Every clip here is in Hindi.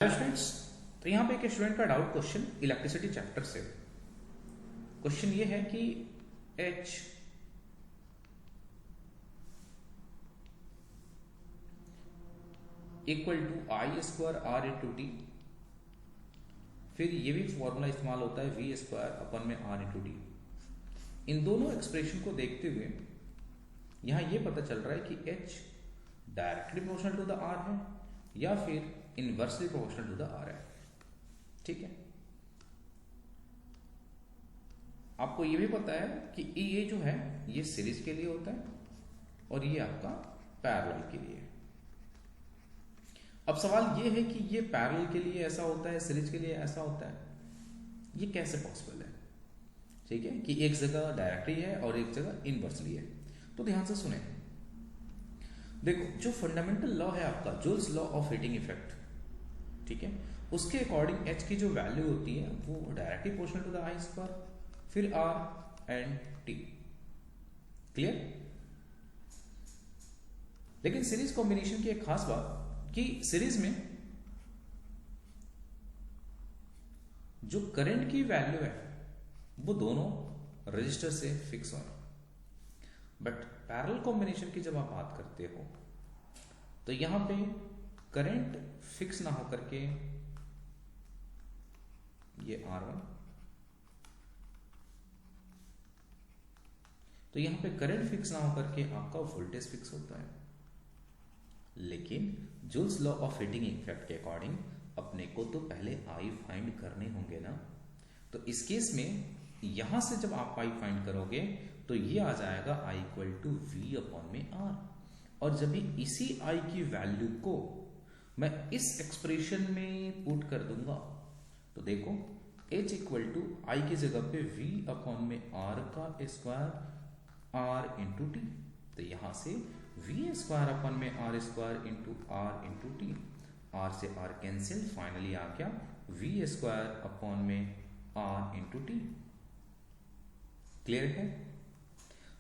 Hello students. तो यहाँ पे एक स्टूडेंट का डाउट क्वेश्चन इलेक्ट्रिसिटी चैप्टर से क्वेश्चन ये है कि H equal to I square R into T, फिर ये भी फॉर्मूला इस्तेमाल होता है वी स्क्वायर अपन में आर इंटू टी। इन दोनों एक्सप्रेशन को देखते हुए यहाँ ये पता चल रहा है कि H directly proportional to the R है या फिर inversely proportional to the R है। ठीक है, आपको ये भी पता है कि ये जो है ये सीरीज के लिए होता है और ये आपका पैरेलल के लिए। अब सवाल ये है कि ये पैरेलल के लिए ऐसा होता है, सीरीज के लिए ऐसा होता है, ये कैसे पॉसिबल है? ठीक है, कि एक जगह डायरेक्टली है और एक जगह इनवर्सली है। तो ध्यान से सुने, देखो जो फंडामेंटल लॉ है आपका joules law of heating effect, ठीक है, उसके अकॉर्डिंग H की जो वैल्यू होती है वो directly proportional to the I square, फिर R एंड T। क्लियर? लेकिन सीरीज कॉम्बिनेशन की एक खास बात कि सीरीज में जो करंट की वैल्यू है वो दोनों रजिस्टर से फिक्स हो, बट पैरेलल कॉम्बिनेशन की जब आप बात करते हो तो यहां पे करंट फिक्स ना होकर के ये R1, तो यहां पे करंट फिक्स ना होकर के आपका वोल्टेज फिक्स होता है। लेकिन joules law of heating effect के अकॉर्डिंग अपने को तो पहले आई फाइंड करने होंगे ना। तो इस केस में यहां से जब आप आई फाइंड करोगे तो ये आ जाएगा I equal to we upon में आर, और जब भी इसी आई की वैल्यू को मैं इस एक्सप्रेशन में पुट कर दूंगा तो देखो H इक्वल टू आई की जगह पे V अपॉन में आर का स्क्वायर आर इंटू टी, तो यहां से V स्क्वायर अपॉन में R square into R into T, R से आर कैंसिल, फाइनली आ गया V स्क्वायर अपॉन में आर इंटू टी। क्लियर है?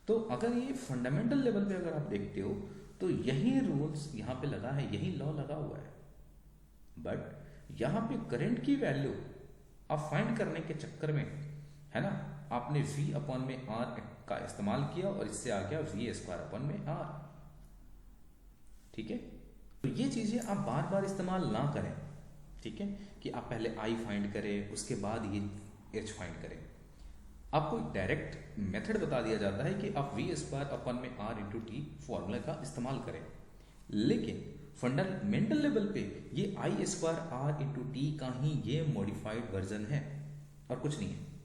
तो अगर ये फंडामेंटल लेवल पे अगर आप देखते हो तो यही रूल्स यहां पे लगा है, यही लॉ लगा हुआ है, बट यहां पे करंट की वैल्यू आप फाइंड करने के चक्कर में है ना, आपने V अपॉन में R का इस्तेमाल किया और इससे आ गया V स्क्वायर अपॉन में R। ठीक है, तो ये चीजें आप बार बार इस्तेमाल ना करें। ठीक है, कि आप पहले I फाइंड करें उसके बाद ये H फाइंड करें। आपको डायरेक्ट मेथड बता दिया जाता है कि आप V स्क्वायर अपॉन में R इंटू टी फॉर्मूला का इस्तेमाल करें, लेकिन फंडामेंटल लेवल पे ये आई स्क्वायर आर इंटू टी का ही ये मॉडिफाइड वर्जन है और कुछ नहीं है।